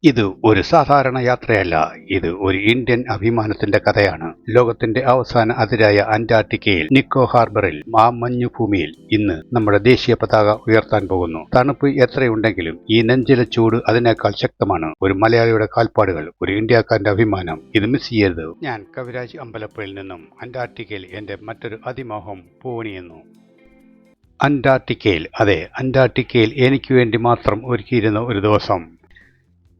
ഇത് ഒരു സാധാരണ യാത്രയല്ല. ഇത് ഒരു ഇന്ത്യൻ അഭിമാനത്തിന്റെ കഥയാണ്. ലോകത്തിന്റെ അവസാന അതിരായ അന്റാർട്ടിക്കയിൽ നിക്കോ ഹാർബറിൽ ആ മഞ്ഞുഭൂമിയിൽ ഇന്ന് നമ്മുടെ ദേശീയ പതാക ഉയർത്താൻ പോകുന്നു. തണുപ്പ് എത്രയുണ്ടെങ്കിലും ഈ നെഞ്ചിലെ ചൂട് അതിനേക്കാൾ ശക്തമാണ്. ഒരു മലയാളിയുടെ കാൽപ്പാടുകൾ, ഒരു ഇന്ത്യക്കാരന്റെ അഭിമാനം. ഇത് മിസ് ചെയ്യരുത്. ഞാൻ കവിരാജ് അമ്പലപ്പുഴയിൽ നിന്നും അന്റാർട്ടിക്കയിൽ എന്റെ മറ്റൊരു അതിമോഹം പൂവണിയുന്നു. അന്റാർട്ടിക്കയിൽ, അതെ, അന്റാർട്ടിക്കയിൽ എനിക്ക് വേണ്ടി മാത്രം ഒരുക്കിയിരുന്ന ഒരു ദിവസം.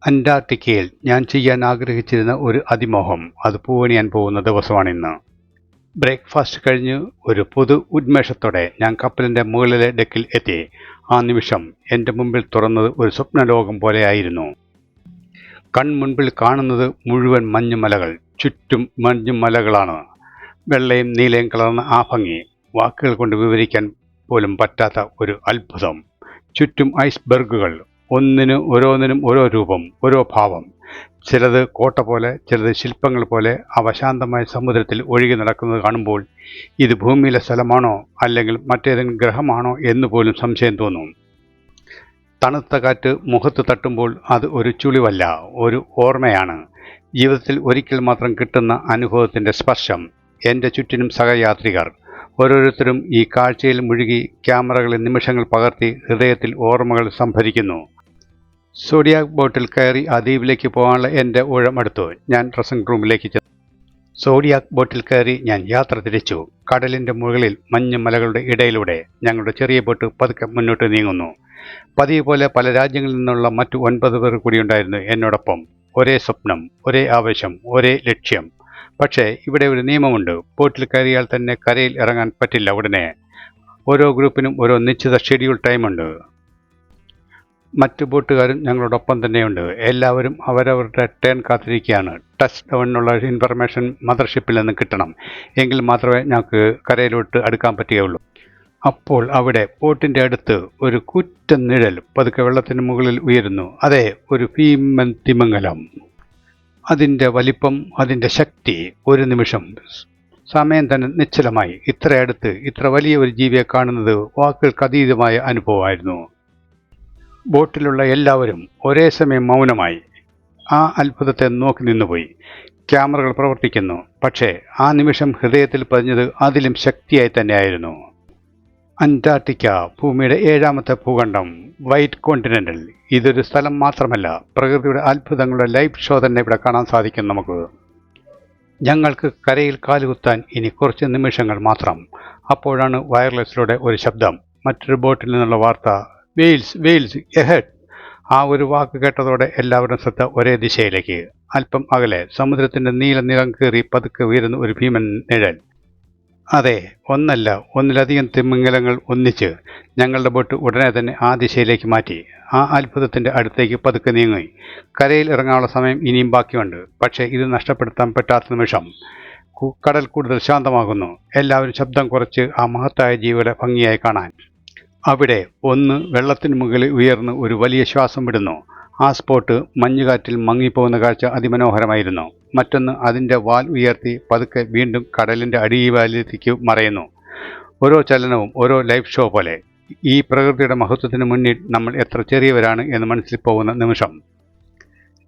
അന്റാർട്ടിക്കയിൽ ഞാൻ ചെയ്യാൻ ആഗ്രഹിച്ചിരുന്ന ഒരു അതിമോഹം അത് പൂവണിയാൻ പോകുന്ന ദിവസമാണിന്ന്. ബ്രേക്ക്ഫാസ്റ്റ് കഴിഞ്ഞ് ഒരു പുതു ഉന്മേഷത്തോടെ ഞാൻ കപ്പലിന്റെ മുകളിലെ ഡെക്കിൽ എത്തി. ആ നിമിഷം എൻ്റെ മുമ്പിൽ തുറന്നത് ഒരു സ്വപ്നലോകം പോലെയായിരുന്നു. കൺമുൻപിൽ കാണുന്നത് മുഴുവൻ മഞ്ഞുമലകൾ. ചുറ്റും മഞ്ഞുമലകളാണ്. വെള്ളയും നീലയും കലർന്ന ആ ഭംഗി വാക്കുകൾ കൊണ്ട് വിവരിക്കാൻ പോലും പറ്റാത്ത ഒരു അത്ഭുതം. ചുറ്റും ഐസ്ബർഗുകൾ, ഓരോന്നിനും ഓരോ രൂപം, ഓരോ ഭാവം. ചിലത് കോട്ട പോലെ, ചിലത് ശില്പങ്ങൾ പോലെ അവ ശാന്തമായ സമുദ്രത്തിൽ ഒഴുകി നടക്കുന്നത് കാണുമ്പോൾ ഇത് ഭൂമിയിലെ സ്ഥലമാണോ അല്ലെങ്കിൽ മറ്റേതെങ്കിലും ഗ്രഹമാണോ എന്ന് പോലും സംശയം തോന്നും. തണുത്ത കാറ്റ് മുഖത്ത് തട്ടുമ്പോൾ അത് ഒരു ചുളിവല്ല, ഒരു ഓർമ്മയാണ്. ജീവിതത്തിൽ ഒരിക്കൽ മാത്രം കിട്ടുന്ന അനുഭവത്തിൻ്റെ സ്പർശം. എൻ്റെ ചുറ്റിനും സഹയാത്രികർ. ഓരോരുത്തരും ഈ കാഴ്ചയിൽ മുഴുകി ക്യാമറകളിൽ നിമിഷങ്ങൾ പകർത്തി ഹൃദയത്തിൽ ഓർമ്മകൾ സംഭരിക്കുന്നു. സോഡിയാക് ബോട്ടിൽ കയറി ആ ദ്വീപിലേക്ക് പോകാനുള്ള എൻ്റെ ഊഴമെടുത്തു. ഞാൻ ഡ്രസ്സിംഗ് റൂമിലേക്ക് ചെന്നു. സോഡിയാക് ബോട്ടിൽ കയറി ഞാൻ യാത്ര തിരിച്ചു. കടലിൻ്റെ മുകളിൽ മഞ്ഞുമലകളുടെ ഇടയിലൂടെ ഞങ്ങളുടെ ചെറിയ ബോട്ട് പതുക്കെ മുന്നോട്ട് നീങ്ങുന്നു. പതിവ് പോലെ പല രാജ്യങ്ങളിൽ നിന്നുള്ള മറ്റു 9 പേർ കൂടിയുണ്ടായിരുന്നു എന്നോടൊപ്പം. ഒരേ സ്വപ്നം, ഒരേ ആവേശം, ഒരേ ലക്ഷ്യം. പക്ഷേ ഇവിടെ ഒരു നിയമമുണ്ട്. ബോട്ടിൽ കയറിയാൽ തന്നെ കരയിൽ ഇറങ്ങാൻ പറ്റില്ല ഉടനെ. ഓരോ ഗ്രൂപ്പിനും ഓരോ നിശ്ചിത ഷെഡ്യൂൾ ടൈമുണ്ട്. മറ്റു ബോട്ടുകാരും ഞങ്ങളോടൊപ്പം തന്നെയുണ്ട്. എല്ലാവരും അവരവരുടെ ടേൺ കാത്തിരിക്കുകയാണ്. ടച്ച് ഡൗണിനുള്ള ഇൻഫർമേഷൻ മദർഷിപ്പിൽ നിന്ന് കിട്ടണം. എങ്കിൽ മാത്രമേ ഞങ്ങൾക്ക് കരയിലോട്ട് അടുക്കാൻ പറ്റുകയുള്ളൂ. അപ്പോൾ അവിടെ ബോട്ടിൻ്റെ അടുത്ത് ഒരു കൂറ്റൻ നിഴൽ പതുക്കെ വെള്ളത്തിന് മുകളിൽ ഉയരുന്നു. അതെ, ഒരു ഭീമൻ തിമിംഗലം. അതിൻ്റെ വലിപ്പം, അതിൻ്റെ ശക്തി. ഒരു നിമിഷം സമയം തന്നെ നിശ്ചലമായി. ഇത്ര അടുത്ത് ഇത്ര വലിയ ഒരു ജീവിയെ കാണുന്നത് വാക്കുകൾക്ക് അതീതമായ അനുഭവമായിരുന്നു. ബോട്ടിലുള്ള എല്ലാവരും ഒരേ സമയം മൗനമായി ആ അത്ഭുതത്തെ നോക്കി നിന്നുപോയി. ക്യാമറകൾ പ്രവർത്തിക്കുന്നു. പക്ഷേ ആ നിമിഷം ഹൃദയത്തിൽ പതിഞ്ഞത് അതിലും ശക്തിയായി തന്നെയായിരുന്നു. അന്റാർട്ടിക്ക, ഭൂമിയുടെ 7ാമത്തെ ഭൂഖണ്ഡം, വൈറ്റ് കോണ്ടിനെന്റൽ. ഇതൊരു സ്ഥലം മാത്രമല്ല, പ്രകൃതിയുടെ അത്ഭുതങ്ങളുടെ ലൈവ് ഷോ തന്നെ ഇവിടെ കാണാൻ സാധിക്കും നമുക്ക്. ഞങ്ങൾക്ക് കരയിൽ കാലുകുത്താൻ ഇനി കുറച്ച് നിമിഷങ്ങൾ മാത്രം. അപ്പോഴാണ് വയർലെസ്സിലൂടെ ഒരു ശബ്ദം. മറ്റൊരു ബോട്ടിൽ നിന്നുള്ള വാർത്ത, വെയിൽസ്, വെയിൽസ് എഹെഡ്. ആ ഒരു വാക്ക് കേട്ടതോടെ എല്ലാവരും ശ്രദ്ധ ഒരേ ദിശയിലേക്ക്. അല്പം അകലെ സമുദ്രത്തിന്റെ നീല നിറം കയറി പതുക്കെ ഉയരുന്ന ഒരു ഭീമൻ നിഴൽ. അതെ, ഒന്നല്ല, ഒന്നിലധികം തിമിംഗലങ്ങൾ ഒന്നിച്ച്. ഞങ്ങളുടെ ബോട്ട് ഉടനെ തന്നെ ആ ദിശയിലേക്ക് മാറ്റി. ആ അത്ഭുതത്തിന്റെ അടുത്തേക്ക് പതുക്കെ നീങ്ങി. കരയിൽ ഇറങ്ങാനുള്ള സമയം ഇനിയും ബാക്കിയുണ്ട്. പക്ഷേ ഇത് നഷ്ടപ്പെടുത്താൻ പറ്റാത്ത നിമിഷം. കടൽ കൂടുതൽ ശാന്തമാകുന്നു. എല്ലാവരും ശബ്ദം കുറച്ച് ആ മഹത്തായ ജീവികളെ ഭംഗിയായി കാണാൻ. അവിടെ ഒന്ന് വെള്ളത്തിന് മുകളിൽ ഉയർന്ന് ഒരു വലിയ ശ്വാസം വിടുന്നു. ആ സ്പോട്ട് മഞ്ഞുകാറ്റിൽ മങ്ങിപ്പോകുന്ന കാഴ്ച അതിമനോഹരമായിരുന്നു. മറ്റൊന്ന് അതിൻ്റെ വാൽ ഉയർത്തി പതുക്കെ വീണ്ടും കടലിൻ്റെ അടിവാലിലേക്ക് മറയുന്നു. ഓരോ ചലനവും ഓരോ ലൈവ് ഷോ പോലെ. ഈ പ്രകൃതിയുടെ മഹത്വത്തിന് മുന്നിൽ നമ്മൾ എത്ര ചെറിയവരാണ് എന്ന് മനസ്സിൽ പോകുന്ന നിമിഷം.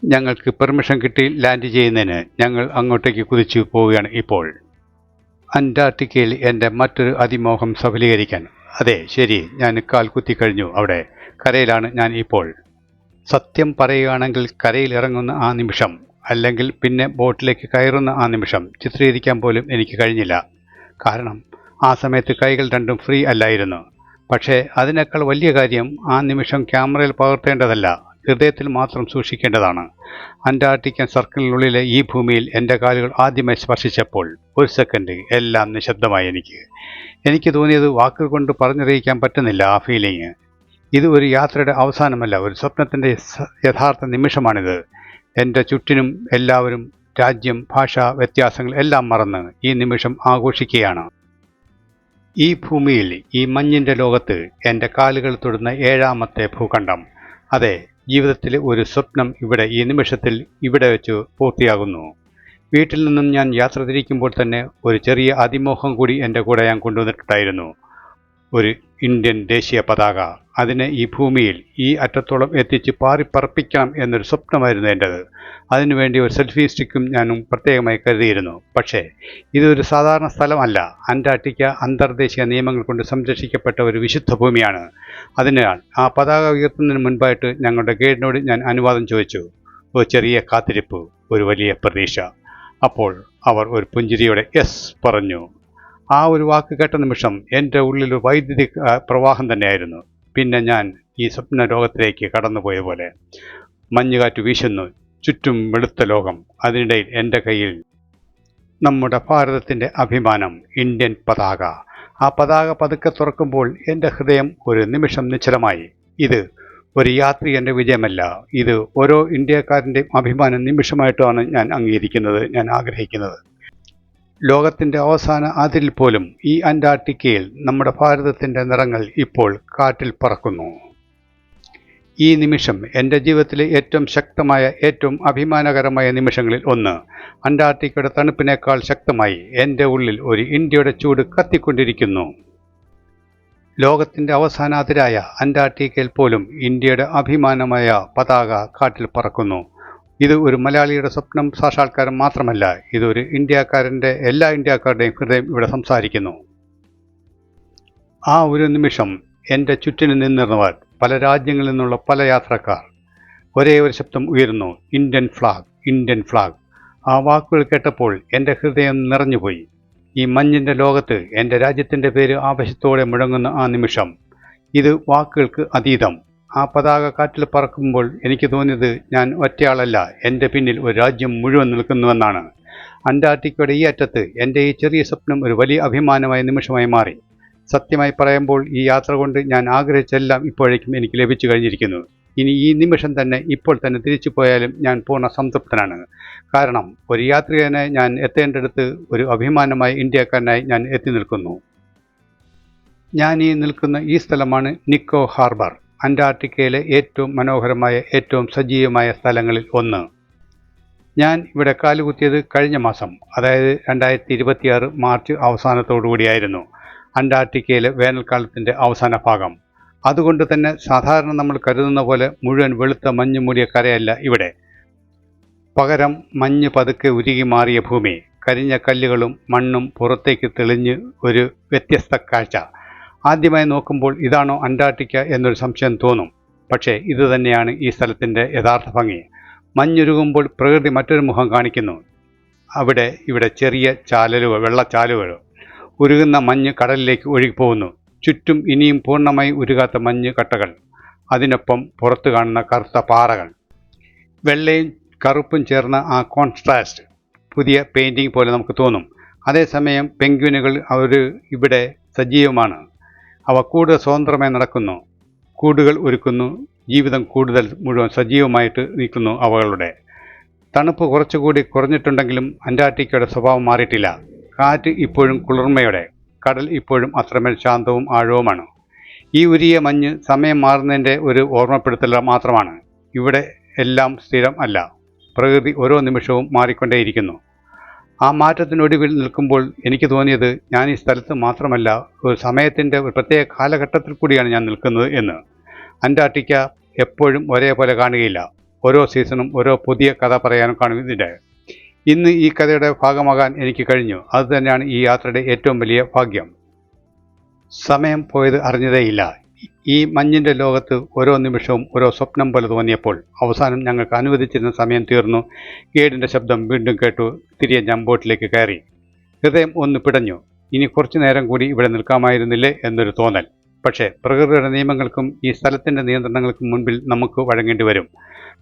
ഞങ്ങൾക്ക് പെർമിഷൻ കിട്ടി ലാൻഡ് ചെയ്യുന്നതിന് ഞങ്ങൾ അങ്ങോട്ടേക്ക് കുതിച്ചു പോവുകയാണ് ഇപ്പോൾ. അന്റാർട്ടിക്കയിൽ എൻ്റെ മറ്റൊരു അതിമോഹം സഫലീകരിക്കാൻ. അതെ, ശരി, ഞാൻ കാൽ കുത്തിക്കഴിഞ്ഞു. അവിടെ കരയിലാണ് ഞാൻ ഇപ്പോൾ. സത്യം പറയുകയാണെങ്കിൽ കരയിൽ ഇറങ്ങുന്ന ആ നിമിഷം, അല്ലെങ്കിൽ പിന്നെ ബോട്ടിലേക്ക് കയറുന്ന ആ നിമിഷം ചിത്രീകരിക്കാൻ പോലും എനിക്ക് കഴിഞ്ഞില്ല. കാരണം ആ സമയത്ത് കൈകൾ രണ്ടും ഫ്രീ അല്ലായിരുന്നു. പക്ഷേ അതിനേക്കാൾ വലിയ കാര്യം, ആ നിമിഷം ക്യാമറയിൽ പകർത്തേണ്ടതല്ല, ഹൃദയത്തിൽ മാത്രം സൂക്ഷിക്കേണ്ടതാണ്. അന്റാർട്ടിക്കൻ സർക്കിളിനുള്ളിലെ ഈ ഭൂമിയിൽ എൻ്റെ കാലുകൾ ആദ്യമായി സ്പർശിച്ചപ്പോൾ ഒരു സെക്കൻഡ് എല്ലാം നിശബ്ദമായി. എനിക്ക് തോന്നിയത് വാക്കുകൾ കൊണ്ട് പറഞ്ഞറിയിക്കാൻ പറ്റുന്നില്ല ആ ഫീലിംഗ്. ഇത് ഒരു യാത്രയുടെ അവസാനമല്ല, ഒരു സ്വപ്നത്തിൻ്റെ യഥാർത്ഥ നിമിഷമാണിത്. എൻ്റെ ചുറ്റിനും എല്ലാവരും രാജ്യം, ഭാഷ, വ്യത്യാസങ്ങൾ എല്ലാം മറന്ന് ഈ നിമിഷം ആഘോഷിക്കുകയാണ്. ഈ ഭൂമിയിൽ, ഈ മഞ്ഞിൻ്റെ ലോകത്ത് എൻ്റെ കാലുകൾ തൊടുന്ന 7ാമത്തെ ഭൂഖണ്ഡം. അതെ, ജീവിതത്തിലെ ഒരു സ്വപ്നം ഇവിടെ ഈ നിമിഷത്തിൽ ഇവിടെ വെച്ച് പൂർത്തിയാകുന്നു. വീട്ടിൽ നിന്നും ഞാൻ യാത്ര തിരിക്കുമ്പോൾ തന്നെ ഒരു ചെറിയ അതിമോഹം കൂടി എൻ്റെ കൂടെ ഞാൻ കൊണ്ടുവന്നിട്ടുണ്ടായിരുന്നു. ഒരു ഇന്ത്യൻ ദേശീയ പതാക. അതിനെ ഈ ഭൂമിയിൽ ഈ അറ്റത്തോളം എത്തിച്ച് പാറിപ്പറപ്പിക്കണം എന്നൊരു സ്വപ്നമായിരുന്നു എൻ്റേത്. അതിനുവേണ്ടി ഒരു സെൽഫി സ്റ്റിക്കും ഞാനും പ്രത്യേകമായി കരുതിയിരുന്നു. പക്ഷേ ഇതൊരു സാധാരണ സ്ഥലമല്ല. അന്റാർട്ടിക്ക അന്തർദേശീയ നിയമങ്ങൾ കൊണ്ട് സംരക്ഷിക്കപ്പെട്ട ഒരു വിശുദ്ധ ഭൂമിയാണ്. അതിനാൽ ആ പതാക ഉയർത്തുന്നതിന് മുൻപായിട്ട് ഞങ്ങളുടെ ഗൈഡിനോട് ഞാൻ അനുവാദം ചോദിച്ചു. ഒരു ചെറിയ കാത്തിരിപ്പ്, ഒരു വലിയ പ്രതീക്ഷ. അപ്പോൾ അവർ ഒരു പുഞ്ചിരിയോടെ യെസ് പറഞ്ഞു. ആ ഒരു വാക്ക് കേട്ട നിമിഷം എൻ്റെ ഉള്ളിൽ ഒരു വൈദ്യുതി പ്രവാഹം തന്നെയായിരുന്നു. പിന്നെ ഞാൻ ഈ സ്വപ്ന ലോകത്തിലേക്ക് കടന്നുപോയ പോലെ. മഞ്ഞുകാറ്റ് വീശുന്നു, ചുറ്റും വെളുത്ത ലോകം. അതിനിടയിൽ എൻ്റെ കയ്യിൽ നമ്മുടെ ഭാരതത്തിൻ്റെ അഭിമാനം, ഇന്ത്യൻ പതാക. ആ പതാക പതുക്കെ തുറക്കുമ്പോൾ എൻ്റെ ഹൃദയം ഒരു നിമിഷം നിശ്ചലമായി. ഇത് ഒരു യാത്രികൻ്റെ വിജയമല്ല, ഇത് ഓരോ ഇന്ത്യക്കാരൻ്റെയും അഭിമാന നിമിഷമായിട്ടാണ് ഞാൻ അംഗീകരിക്കുന്നത്, ഞാൻ ആഗ്രഹിക്കുന്നത്. ലോകത്തിൻ്റെ അവസാന അതിരിൽ പോലും ഈ അന്റാർട്ടിക്കയിൽ നമ്മുടെ ഭാരതത്തിൻ്റെ നിറങ്ങൾ ഇപ്പോൾ കാറ്റിൽ പറക്കുന്നു. ഈ നിമിഷം എൻ്റെ ജീവിതത്തിലെ ഏറ്റവും ശക്തമായ, ഏറ്റവും അഭിമാനകരമായ നിമിഷങ്ങളിൽ ഒന്ന്. അന്റാർട്ടിക്കയുടെ തണുപ്പിനേക്കാൾ ശക്തമായി എൻ്റെ ഉള്ളിൽ ഒരു ഇന്ത്യയുടെ ചൂട് കത്തിക്കൊണ്ടിരിക്കുന്നു. ലോകത്തിൻ്റെ അവസാന അതിരായ അന്റാർട്ടിക്കയിൽ പോലും ഇന്ത്യയുടെ അഭിമാനമായ പതാക കാറ്റിൽ പറക്കുന്നു. ഇത് ഒരു മലയാളിയുടെ സ്വപ്നം സാക്ഷാത്കാരം മാത്രമല്ല, ഇതൊരു ഇന്ത്യക്കാരൻ്റെ, എല്ലാ ഇന്ത്യക്കാരുടെയും ഹൃദയം ഇവിടെ സംസാരിക്കുന്നു. ആ ഒരു നിമിഷം എൻ്റെ ചുറ്റിന് നിന്നിരുന്നവർ, പല രാജ്യങ്ങളിൽ നിന്നുള്ള പല യാത്രക്കാർ, ഒരേ ഒരു ശബ്ദം ഉയരുന്നു, ഇന്ത്യൻ ഫ്ലാഗ്, ഇന്ത്യൻ ഫ്ലാഗ്. ആ വാക്കുകൾ കേട്ടപ്പോൾ എൻ്റെ ഹൃദയം നിറഞ്ഞുപോയി. ഈ മഞ്ഞിൻ്റെ ലോകത്ത് എൻ്റെ രാജ്യത്തിൻ്റെ പേര് ആവേശത്തോടെ മുഴങ്ങുന്ന ആ നിമിഷം, ഇത് വാക്കുകൾക്ക് അതീതം. ആ പതാക കാറ്റിൽ പറക്കുമ്പോൾ എനിക്ക് തോന്നിയത് ഞാൻ ഒറ്റയാളല്ല, എൻ്റെ പിന്നിൽ ഒരു രാജ്യം മുഴുവൻ നിൽക്കുന്നുവെന്നാണ്. അന്റാർട്ടിക്കയുടെ ഈ അറ്റത്ത് എൻ്റെ ഈ ചെറിയ സ്വപ്നം ഒരു വലിയ അഭിമാനമായ നിമിഷമായി മാറി. സത്യമായി പറയുമ്പോൾ ഈ യാത്ര കൊണ്ട് ഞാൻ ആഗ്രഹിച്ചെല്ലാം ഇപ്പോഴേക്കും എനിക്ക് ലഭിച്ചു കഴിഞ്ഞിരിക്കുന്നു. ഇനി ഈ നിമിഷം തന്നെ, ഇപ്പോൾ തന്നെ തിരിച്ചു പോയാലും ഞാൻ പൂർണ്ണ സംതൃപ്തനാണ്. കാരണം ഒരു യാത്രികനായി ഞാൻ എത്തേണ്ടടുത്ത് ഒരു അഭിമാനമായ ഇന്ത്യക്കാരനായി ഞാൻ എത്തി നിൽക്കുന്നു. ഞാൻ ഈ നിൽക്കുന്ന ഈ സ്ഥലമാണ് നിക്കോ ഹാർബർ, അന്റാർട്ടിക്കയിലെ ഏറ്റവും മനോഹരമായ, ഏറ്റവും സജീവമായ സ്ഥലങ്ങളിൽ ഒന്ന്. ഞാൻ ഇവിടെ കാലുകുത്തിയത് കഴിഞ്ഞ മാസം, അതായത് 2026 മാർച്ച് അവസാനത്തോടുകൂടിയായിരുന്നു. അന്റാർട്ടിക്കയിലെ വേനൽക്കാലത്തിൻ്റെ അവസാന ഭാഗം. അതുകൊണ്ട് തന്നെ സാധാരണ നമ്മൾ കരുതുന്ന പോലെ മുഴുവൻ വെളുത്ത മഞ്ഞ് മൂടിയ കരയല്ല ഇവിടെ. പകരം മഞ്ഞ് പതുക്കെ ഉരുകി മാറിയ ഭൂമി, കരിഞ്ഞ കല്ലുകളും മണ്ണും പുറത്തേക്ക് തെളിഞ്ഞ് ഒരു വ്യത്യസ്ത കാഴ്ച. ആദ്യമായി നോക്കുമ്പോൾ ഇതാണോ അന്റാർട്ടിക്ക എന്നൊരു സംശയം തോന്നും. പക്ഷേ ഇത് തന്നെയാണ് ഈ സ്ഥലത്തിൻ്റെ യഥാർത്ഥ ഭംഗി. മഞ്ഞുരുകുമ്പോൾ പ്രകൃതി മറ്റൊരു മുഖം കാണിക്കുന്നു. ഇവിടെ ചെറിയ ചാലുകൾ, വെള്ളച്ചാലുകൾ. ഉരുകുന്ന മഞ്ഞ് കടലിലേക്ക് ഒഴുകിപ്പോകുന്നു. ചുറ്റും ഇനിയും പൂർണ്ണമായി ഉരുകാത്ത മഞ്ഞ് കട്ടകൾ. അതിനൊപ്പം പുറത്തു കാണുന്ന കറുത്ത പാറകൾ. വെള്ളയും കറുപ്പും ചേർന്ന ആ കോൺട്രാസ്റ്റ് പുതിയ പെയിൻറ്റിങ് പോലെ നമുക്ക് തോന്നും. അതേസമയം പെൻഗ്വിനുകൾ ഇവിടെ സജീവമാണ്. അവ കൂടുതൽ സ്വതന്ത്രമായി നടക്കുന്നു, കൂടുകൾ ഒരുക്കുന്നു, ജീവിതം കൂടുതൽ മുഴുവൻ സജീവമായിട്ട് നിൽക്കുന്നു അവകളുടെ. തണുപ്പ് കുറച്ചുകൂടി കുറഞ്ഞിട്ടുണ്ടെങ്കിലും അന്റാർട്ടിക്കയുടെ സ്വഭാവം മാറിയിട്ടില്ല. കാറ്റ് ഇപ്പോഴും കുളിർമയോടെ, കടൽ ഇപ്പോഴും അത്രമേൽ ശാന്തവും ആഴവുമാണ്. ഈ ഉരിയ മഞ്ഞ് സമയം മാറുന്നതിൻ്റെ ഒരു ഓർമ്മപ്പെടുത്തൽ മാത്രമാണ്. ഇവിടെ എല്ലാം സ്ഥിരം അല്ല. പ്രകൃതി ഓരോ നിമിഷവും മാറിക്കൊണ്ടേയിരിക്കുന്നു. ആ മാറ്റത്തിനൊടുവിൽ നിൽക്കുമ്പോൾ എനിക്ക് തോന്നിയത് ഞാൻ ഈ സ്ഥലത്ത് മാത്രമല്ല, ഒരു സമയത്തിൻ്റെ ഒരു പ്രത്യേക കാലഘട്ടത്തിൽ കൂടിയാണ് ഞാൻ നിൽക്കുന്നത് എന്ന്. അന്റാർട്ടിക്ക എപ്പോഴും ഒരേപോലെ കാണുകയില്ല. ഓരോ സീസണും ഓരോ പുതിയ കഥ പറയാനും കാണും ഇതിൻ്റെ. ഇന്ന് ഈ കഥയുടെ ഭാഗമാകാൻ എനിക്ക് കഴിഞ്ഞു. അതുതന്നെയാണ് ഈ യാത്രയുടെ ഏറ്റവും വലിയ ഭാഗ്യം. സമയം പോയത് അറിഞ്ഞതേയില്ല. ഈ മഞ്ഞിൻ്റെ ലോകത്ത് ഓരോ നിമിഷവും ഓരോ സ്വപ്നം പോലെ തോന്നിയപ്പോൾ അവസാനം ഞങ്ങൾക്ക് അനുവദിച്ചിരുന്ന സമയം തീർന്നു. ഗൈഡിൻ്റെ ശബ്ദം വീണ്ടും കേട്ടു. തിരികെ ഞാൻ ബോട്ടിലേക്ക് കയറി. ഹൃദയം ഒന്ന് പിടഞ്ഞു. ഇനി കുറച്ചു നേരം കൂടി ഇവിടെ നിൽക്കാമായിരുന്നില്ലേ എന്നൊരു തോന്നൽ. പക്ഷേ പ്രകൃതിയുടെ നിയമങ്ങൾക്കും ഈ സ്ഥലത്തിൻ്റെ നിയന്ത്രണങ്ങൾക്കും മുൻപിൽ നമുക്ക് വഴങ്ങേണ്ടി വരും.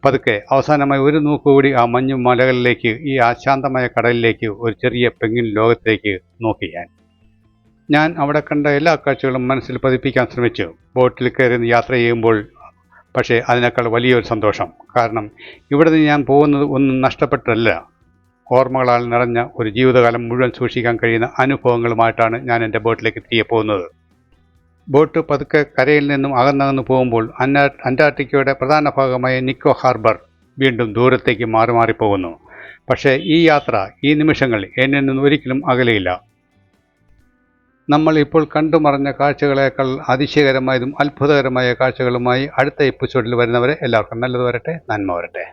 പതുക്കെ അവസാനമായി ഒരു നോക്കുകൂടി ആ മഞ്ഞു മലകളിലേക്ക്, ഈ അശാന്തമായ കടലിലേക്ക്, ഒരു ചെറിയ പെൻഗ്വിൻ ലോകത്തേക്ക് നോക്കി ഞാൻ അവിടെ കണ്ട എല്ലാ കാഴ്ചകളും മനസ്സിൽ പതിപ്പിക്കാൻ ശ്രമിച്ചു. ബോട്ടിൽ കയറി യാത്ര ചെയ്യുമ്പോൾ പക്ഷേ അതിനേക്കാൾ വലിയൊരു സന്തോഷം. കാരണം ഇവിടെ നിന്ന് ഞാൻ പോകുന്നത് ഒന്നും നഷ്ടപ്പെട്ടല്ല, ഓർമ്മകളാൽ നിറഞ്ഞ ഒരു ജീവിതകാലം മുഴുവൻ സൂക്ഷിക്കാൻ കഴിയുന്ന അനുഭവങ്ങളുമായിട്ടാണ് ഞാൻ എൻ്റെ ബോട്ടിലേക്ക് തിരികെ പോകുന്നത്. ബോട്ട് പതുക്കെ കരയിൽ നിന്നും അകന്നകന്നു പോകുമ്പോൾ അന്റാർട്ടിക്കയുടെ പ്രധാന ഭാഗമായ നിക്കോ ഹാർബർ വീണ്ടും ദൂരത്തേക്ക് മാറിപ്പോകുന്നു. പക്ഷേ ഈ യാത്ര, ഈ നിമിഷങ്ങൾ എന്നിൽ നിന്ന് ഒരിക്കലും അകലെയില്ല. നമ്മൾ ഇപ്പോൾ കണ്ടുമറഞ്ഞ കാഴ്ചകളേക്കാൾ അതിശയകരമായതും അത്ഭുതകരമായ കാഴ്ചകളുമായി അടുത്ത എപ്പിസോഡിൽ വരുന്നവരെ എല്ലാവർക്കും നല്ലത് വരട്ടെ, നന്മ വരട്ടെ.